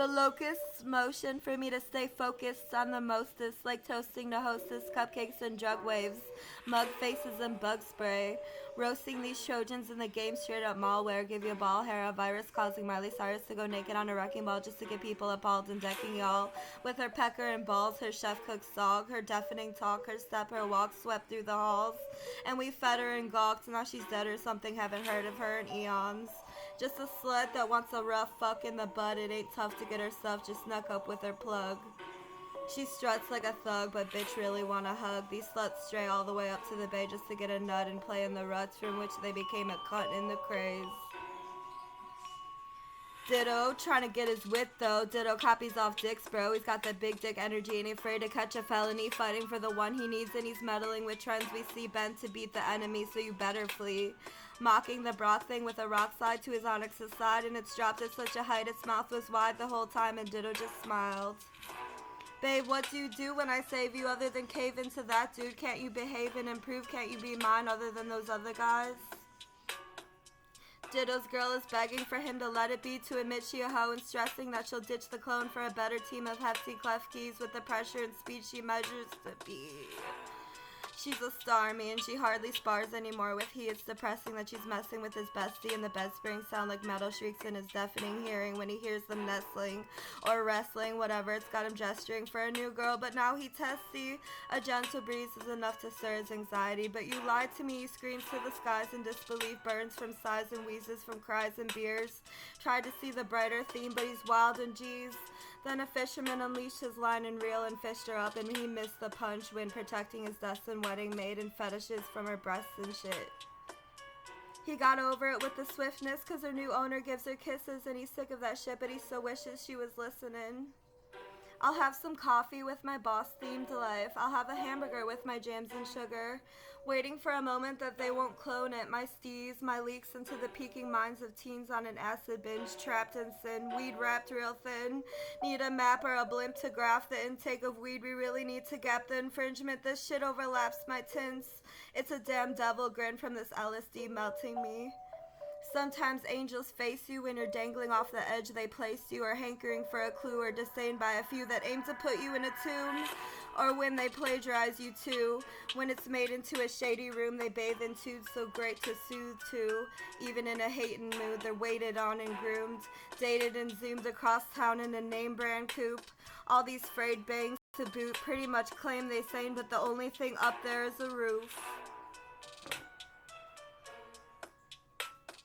The locusts motion for me to stay focused on the mostest, like toasting to hostess, cupcakes and drug waves, mug faces and bug spray. Roasting these Trojans in the game straight up malware, give you a ball hair, a virus causing Miley Cyrus to go naked on a wrecking ball just to get people appalled and decking y'all. With her pecker and balls, her chef cook's dog, her deafening talk, her step, her walk swept through the halls. And we fed her and gawked, now she's dead or something, haven't heard of her in eons. Just a slut that wants a rough fuck in the butt. It ain't tough to get her stuff, just snuck up with her plug. She struts like a thug, but bitch really wanna hug. These sluts stray all the way up to the bay just to get a nut and play in the ruts, from which they became a cunt in the craze. Ditto, trying to get his wit though. Ditto copies off dicks, bro. He's got that big dick energy, ain't afraid to catch a felony, fighting for the one he needs, and he's meddling with trends we see, bent to beat the enemy, so you better flee. Mocking the broth thing with a rock slide to his onyx's side, and it's dropped at such a height its mouth was wide the whole time, and Ditto just smiled. Babe, what do you do when I save you other than cave into that dude? Can't you behave and improve? Can't you be mine other than those other guys? Ditto's girl is begging for him to let it be, to admit she a hoe, and stressing that she'll ditch the clone for a better team of hefty clef keys with the pressure and speed she measures to be. She's a star, me, and she hardly spars anymore with he. It's depressing that she's messing with his bestie, and the bed springs sound like metal shrieks in his deafening hearing when he hears them nestling or wrestling, whatever. It's got him gesturing for a new girl, but now he testy. A gentle breeze is enough to stir his anxiety, but you lied to me, he screams to the skies in disbelief, burns from sighs and wheezes from cries and beers. Tried to see the brighter theme, but he's wild and geez. Then a fisherman unleashed his line and reel and fished her up, and he missed the punch when protecting his destined wedding maid and fetishes from her breasts and shit. He got over it with the swiftness, cause her new owner gives her kisses, and he's sick of that shit, but he so wishes she was listening. I'll have some coffee with my boss-themed life. I'll have a hamburger with my jams and sugar. Waiting for a moment that they won't clone it. My steez, my leaks into the peaking minds of teens on an acid binge. Trapped in sin, weed wrapped real thin. Need a map or a blimp to graph the intake of weed. We really need to gap the infringement. This shit overlaps my tints. It's a damn devil grin from this LSD melting me. Sometimes angels face you when you're dangling off the edge they placed you, or hankering for a clue, or disdained by a few that aim to put you in a tomb, or when they plagiarize you too. When it's made into a shady room they bathe in tubes so great to soothe too. Even in a hatin' mood they're waited on and groomed, dated and zoomed across town in a name brand coupe. All these frayed bangs to boot pretty much claim they sane, but the only thing up there is a roof.